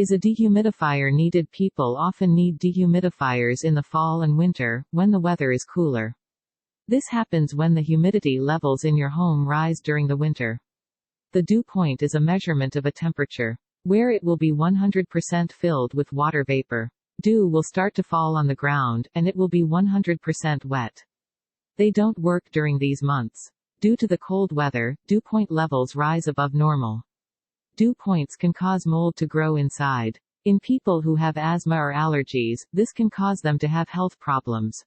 Is a dehumidifier needed? People often need dehumidifiers in the fall and winter, when the weather is cooler. This happens when the humidity levels in your home rise during the winter. The dew point is a measurement of a temperature where it will be 100% filled with water vapor. Dew will start to fall on the ground, and it will be 100% wet. They don't work during these months. Due to the cold weather, dew point levels rise above normal. Dew points can cause mold to grow inside. In people who have asthma or allergies, this can cause them to have health problems.